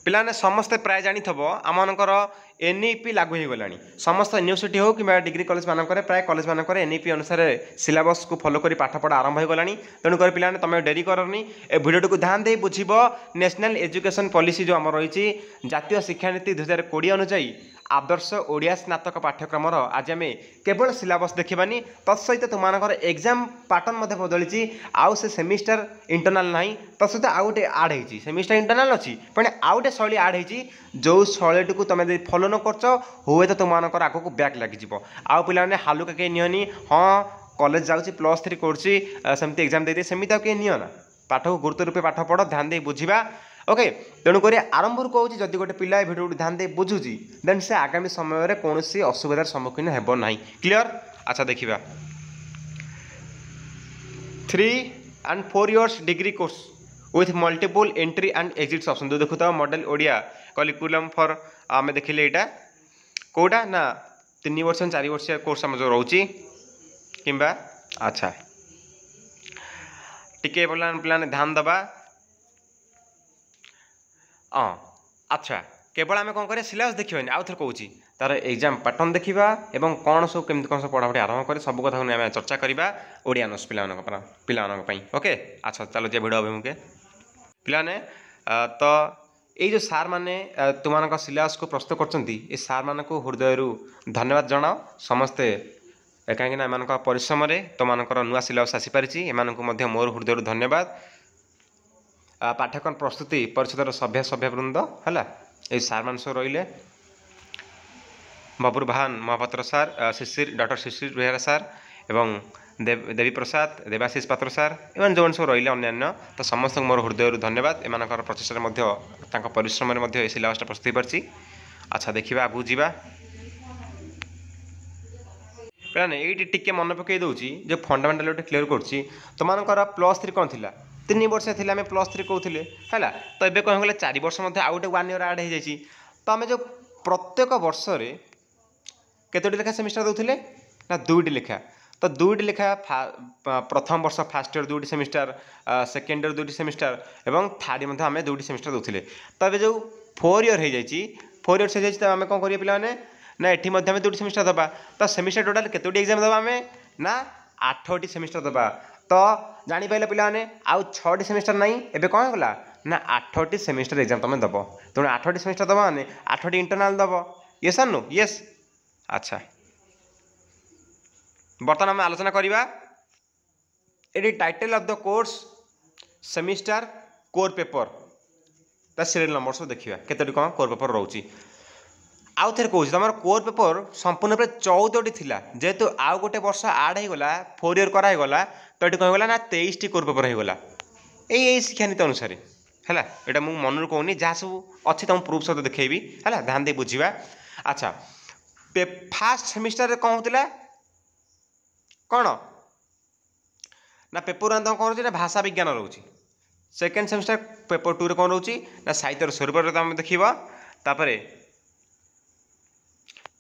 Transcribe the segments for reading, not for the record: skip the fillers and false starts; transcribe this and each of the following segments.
पिलाने समस्ते प्राय जानी थबो आमनकर एनईपी लागू हो गलानी समस्त यूनिवर्सिटी हो कि डिग्री कॉलेज मानक प्राय कॉलेज मानक एनईपी अनुसार सिलेबस को फॉलो करी पाठ पढ़ा आरंभ हो गलानी तेणुकर पिलाने तुम डेरी करनी ए भिडियो को ध्यान दे बुझिब नेशनल एजुकेशन पॉलिसी जो आम रही जातीय शिक्षा नीति 2020 अनुଯାयी आदर्श ओडिया स्नातक पाठ्यक्रम आज आम केवल सिलेबस देखानी तत्सहित तुम एग्जाम पैटर्न बदली आउ से सेमिस्टर इंटरनाल ना तत्सहित आउ गोटे आड हो सेमिस्टर इंटरनाल अच्छी पुणी आउ गोटे शैली आड हो जो शैली को तुम फॉलो न कर हुए तो तुम आगक बैक लगी आउ पे हालुका कहीं नियनि हाँ कॉलेज जाऊँगी +3 करमती एग्जाम दे सेमती कहीं निना पाठ को गुरुत्व रूपे पाठ पढ़ ध्यान दे बुझा ओके तेणुक आरंभ कहूँ जदि गोटे पिला भिडियो ध्यान दे बुझुची देन से आगामी समय कौन असुविधार सम्मुखीन हेब ना क्लीयर। अच्छा देखा 3 and 4 years degree course with multiple entry and exits option जो देखु तो मॉडल ओडिया करिकुलम फॉर आम देखिले यहाँ कौटा ना 3 वर्ष 4 वर्ष कोर्स आम जो रोचे कि अच्छा टिके पे ध्यान दबा हाँ अच्छा केवल आम कौन करें सिलेबस देखिए आउ थे कौच तार एग्जाम पैटर्न देखा और कौन सब केमती कौन सब पढ़ापढ़ी आरंभ कर सब कथा आम चर्चा करवा ओडिया नर्स पिला ओके। अच्छा चलो जे भिड अभिमुखे पिलाने तो ये जो सार मैंने तुम सिलेबस को प्रस्तुत कर सार मान हृदय धन्यवाद जनाओ समस्ते कहीं एम परिश्रम तुम नुआ सिलेबस आसीपारी एम मोर हृदय धन्यवाद पाठ्यक्रम प्रस्तुति परिषदर सभ्यवृंद है ये सार मान सब रही बबुर भान महापात्र सार शिशिर डॉक्टर शिशिर बेहरा सार एवं देवी प्रसाद देवाशीष पात्र सार एवं जो सब रही अन्न्य तो समस्त मोर हृदय धन्यवाद एम प्रचेषा परिश्रम सिलेबसटा प्रस्तुत पार्टी। अच्छा देखा आगू जा पे ये टी मन पकई दूसरी जो फंडामेंटाल गोटे क्लीयर कर तुम +3 कौन थी 3 वर्ष थी आम +3 कहते है तो ये कह गले 4 वर्ष आउ गए 1 ईयर आड हो जाए तो आम जो प्रत्येक वर्ष केतोटी लेखा सेमिस्टर दूसरे ना 2टी लेखा तो 2टी लेखा प्रथम वर्ष फास्ट ईयर 2टी सेमिस्टर सेकेंड ईयर 2टी सेमिस्टर और थर्ड ईयर आम 2टी सेमिस्टर दूसरे तो ये जो 4 ईयर हो जाए 4 ईयर्स हो जाए तो आम कौन करिए पे ना ये 2टी सेमिस्टर दबा तो सेमिस्टर टोटाल केतोटी एग्जाम दबा आम ना 8टी सेमिस्टर दबा तो जापारे पे आउ 6टी सेमिस्टर ना एवं कौन होगा ना 8टी सेमिस्टर एग्जाम तुम दब तेणु 8टी सेमिस्टर दबा मैंने 8टी इंटरनाल दब ये सर नो यस। अच्छा बर्तमान आम आलोचना करवा ये title of the course semester core paper ता सीरियल नंबर सब देखा केतोटी कौन कोर पेपर रोचे आउ थे कौन तुम कोर पेपर संपूर्ण रूप 14टी थी जेहेतु आउ गोटे वर्ष आड होगा 4 ईयर करागला तो ये कहगला ना 23टी कोर पेपर होगा यही शिक्षानीति अनुसार है यहाँ मुझे मन कहूनी जहाँ सब अच्छी तुम प्रूफ सब देखी है ध्यान दे बुझा। अच्छा फास्ट सेमिस्टर कौन होता कौन ना पेपर 1 कौन रोचे भाषा विज्ञान रोचे सेकेंड सेमिस्टर पेपर 2 कौन रोचे ना साहित्य स्वरूप आम देखा तापर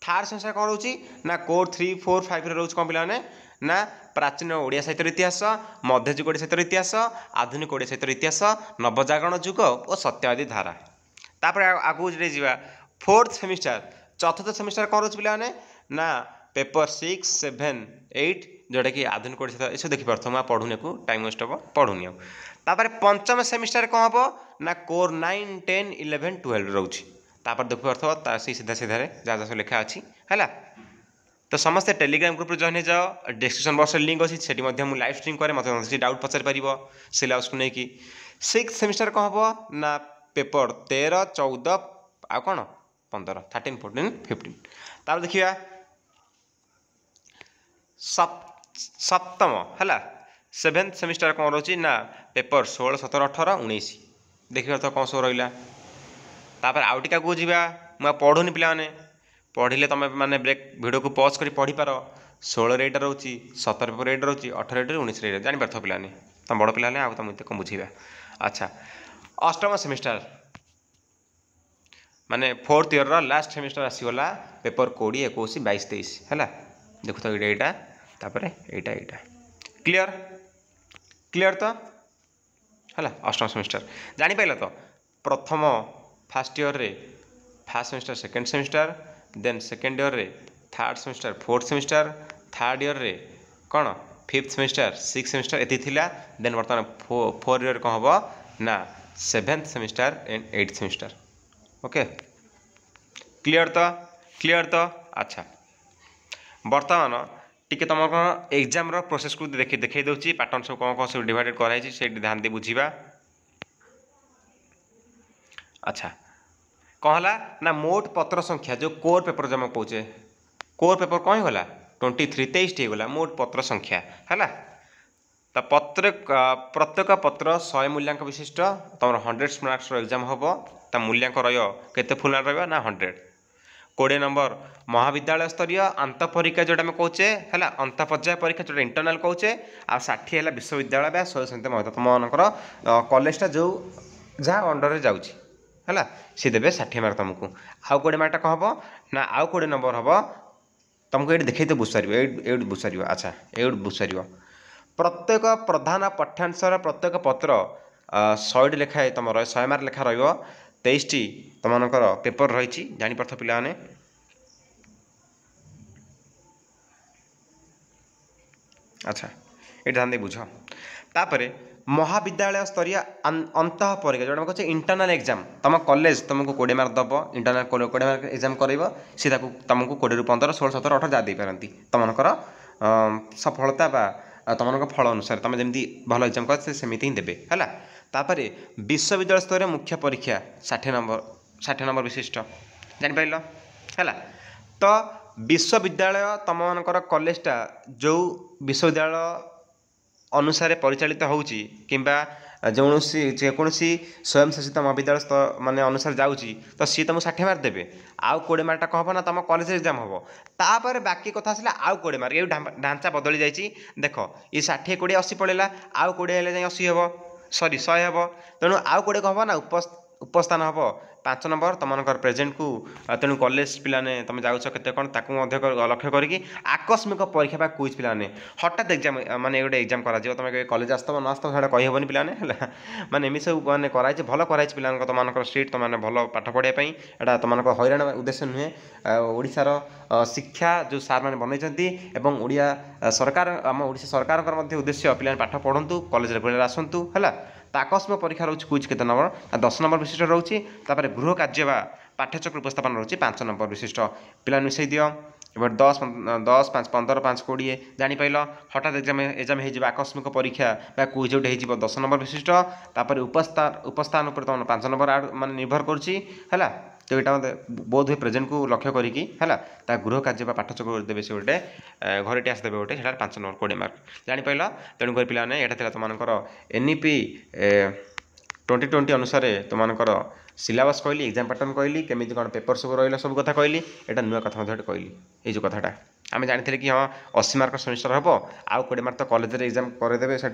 थर्ड सेमिस्टर कौन रोचे ना कोर 3 4 5 रोचे कौन पे ना प्राचीन ओडिया साहित्य इतिहास मध्ययुग ओडिया साहित्य इतिहास आधुनिक ओडिया साहित्य इतिहास नवजागरण युग और सत्यवादी धारा तापर आगू जा 4th सेमिस्टर चतुर्थ सेमिस्टर कौन रोचे पे ना पेपर 6 7 8 जोटा कि आधुनिक ओडिया ये सब देखिपार मुझे पढ़ुनी को टाइम वेस्ट हम पढ़ुनी आउे पंचम सेमिस्टर कौन हम ना कोर 9 10 11 12 रोचे तापर देखिपार सीधा सीधार जहाँ सब लिखा अच्छी है तो समस्ते टेलीग्राम ग्रुप जॉइन हो जाओ डिस्क्रिप्शन बॉक्स लिंक अच्छी से मुझे लाइव स्ट्रीम करे मतलब डाउट पचार पार सिलेबस को लेकिन 6th सेमिस्टर कौन हम ना पेपर 13 14 आ कौन 15 13 14 15 तापर देखिए सप्तम है 7th सेमिस्टर कौन रोचे ना पेपर 16 17 18 19 देखिए तो कौन सब रहा तापर आउ टिका को जा मुझे पढ़ुनी पे पढ़ले तुम मैंने ब्रेक वीडियो को पॉज कर पढ़ी पार 16 रे रोचे 17 पेपर 8 रोचे 18 रे 19 रे जापर पे तुम बड़ पे आउ तुम कम बुझा। अच्छा अष्टम सेमिस्टर माने 4th ईयर लास्ट सेमिस्टर आसीगला पेपर 20 21 22 23 है देखो तो यहाँ तापर यहाँ क्लीयर क्लीयर तो है अष्टम सेमिस्टर जापारे तो प्रथम फास्ट ईयर रे first semester second semester then second year रे third semester fourth semester third year रे कौन फिफ्थ सेमिस्टर सिक्स सेमिस्टर एति थिला देन बर्तमान फोर ईयर कौन हम ना seventh semester and eighth semester okay clear तो अच्छा बर्तमान टिके तुम एग्जाम प्रोसेस को देखई दूसरी पैटर्न सब कौन कौन सब डिवाइडेड कराई से ध्यान दे बुझा अच्छा कौन है ना मोट पत्र संख्या जो कोर पेपर जमा कौचे कोर पेपर कौन होगा 23 23 होगा मोट पत्र संख्या है तो प्रत्येक पत्र 100 मूल्यांक विशिष्ट तुम 100 मार्क्स एग्जाम हम ता मूल्यांक रते फुल मार्क रहा ना 100 20 नंबर महाविद्यालय स्तरीय अंत परीक्षा जोटा आम कौचे है अंत पर्याय परीक्षा जो इंटरनाल कौचे आ 60 है विश्वविद्यालय स्वयं समिति महत्व तुम कॉलेजटा जो जहाँ अंडर जाऊँगी है सी देवे 60 मार्क तुमको आउ 20 मार्कटा कौन हम ना आउ 20 नंबर हम तुमको ये देखते तो बुझार ये बुझार अच्छा ये बुझार प्रत्येक प्रधान पाठ्यांशर प्रत्येक पत्र 100 लेखाए तुम 100 मार्क लेखा र23 तुमकर पेपर रही जापार पे अच्छा ये ध्यान दे बुझ तापर महाविद्यालय स्तरीय अंत परीक्षा जो कहे इंटरनाल एग्जाम तुम कॉलेज तुमको 20 मार्क दब इंटरनाल 20 मार्क एग्जाम कर तुमको 20 रू 15 16 17 18 जहाँ देपारती तुमकर सफलता बा तुम फल अनुसार तुम जमी भल एग्जाम कर सेमती ही देवे है तापर विश्वविद्यालय स्तर मुख्य परीक्षा 60 नंबर विशिष्ट जापार है तो विश्वविद्यालय तुम मनकर कॉलेजटा जो विश्वविद्यालय अनुसार परिचालित होउची किंबा जेकोसी स्वयं शासित महाविद्यालय माने अनुसार जाऊँगी तो सी तुमको 60 मार्क देवे आउ 20 मार्कटा कौन हम ना तुम कॉलेज एग्जाम हम तापर बाकी कथा आसला आउ 20 मार्क ये ढांचा बदली जाइए देख ये 60 20 80 पड़ेगा आउ 20 हेल्ले जाए 80 हम सॉरी 100 हम तेणु आउ 20 कौन हम ना उपस्थान हम 5 नंबर तुमकर प्रेजेंट को तेणु कॉलेज पिलाने तुम जाऊँच के कौन लक्ष्य करके आकस्मिक परीक्षा बा क्विज पिलाने हठात एग्जाम माने गोटे एग्जाम करा तुम कॉलेज आसत न आसत से कहीहबनी पिलाने माने एमि सब मैंने कराई भल कराई पिला तुम सीट तुम भल पाठ पढ़ाई यहाँ तुम हईराण उद्देश्य नुहे ओडिशार शिक्षा जो सार मैंने बनई एवं ओडिया सरकार आम ओडिशा सरकार उद्देश्य पिला पाठ पढ़ु कॉलेज रेगुलर आसतु है आकस्मिक परीक्षा रोचे क्विज केते नंबर 10 नंबर विशिष्ट रोचे गृह कार्य बा पाठ्यचक्र उपस्थापन रोचे 5 नंबर विशिष्ट पिला मिसई दियो एबार 10 10 5 15 5 20 जापार हठात एग्जाम हो आकस्मिक परीक्षा क्विज गोटे हो 10 नंबर विशिष्ट तापर उपस्थान उपर तुम 5 नंबर मान निर्भर करा तो यहाँ मतलब बोध हुए प्रेजेंट को लक्ष्य करके है गृह कार्य पाठचक्र देवे से गोटे घरे आस देवे गोटे 5 नंबर 20 मार्क जापार तेणुक पिलाने यहाँ तुमकर NEP 2020 अनुसार तुमकर सिलेबस कहली एग्जाम पैटर्न कहली केमी कौन पेपर सब रहा सब कथा कहली यहाँ नुआ कथा कहली ये जो कथाटा आम जानी कि हाँ 80 मार्क सेमिस्टर हम आउ 20 मार्क तो कॉलेज एग्जाम करदे से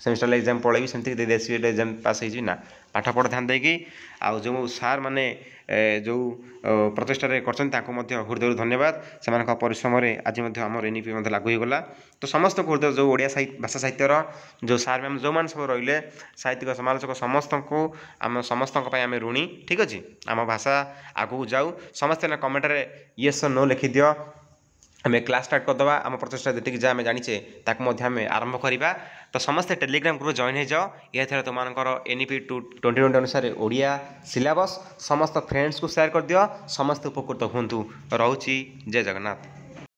सेमिस्टर एग्जाम पढ़ेबी सेमती देसी एग्जाम पास हो ना पाठ पढ़ ध्यान देकी आउ जो सार माने जो प्रचेषा कर हृदय धन्यवाद से परिश्रम आज आम NEP लागू होगला तो समस्त हृदय जो ओडिया भाषा साहित्यर जो सार मैम जो मैंने सब रही साहित्यिक समालोचक समस्त को आम समस्त आम ऋणी ठीक अच्छे आम भाषा आगू जाऊ समस्ते कमेंट येस नो लिखि दियो आम क्लास स्टार्ट करदे आम प्रचेषा जी जहाँ आम जाचे आम आरंभ करवा तो समस्ते टेलीग्राम ग्रुप जॉइन हो जाओ यह तुम NEP 2020 अनुसार ओडिया सिलेबस समस्त फ्रेंड्स को शेयर कर दियो समस्त उपकृत हूँ रोची जय जगन्नाथ।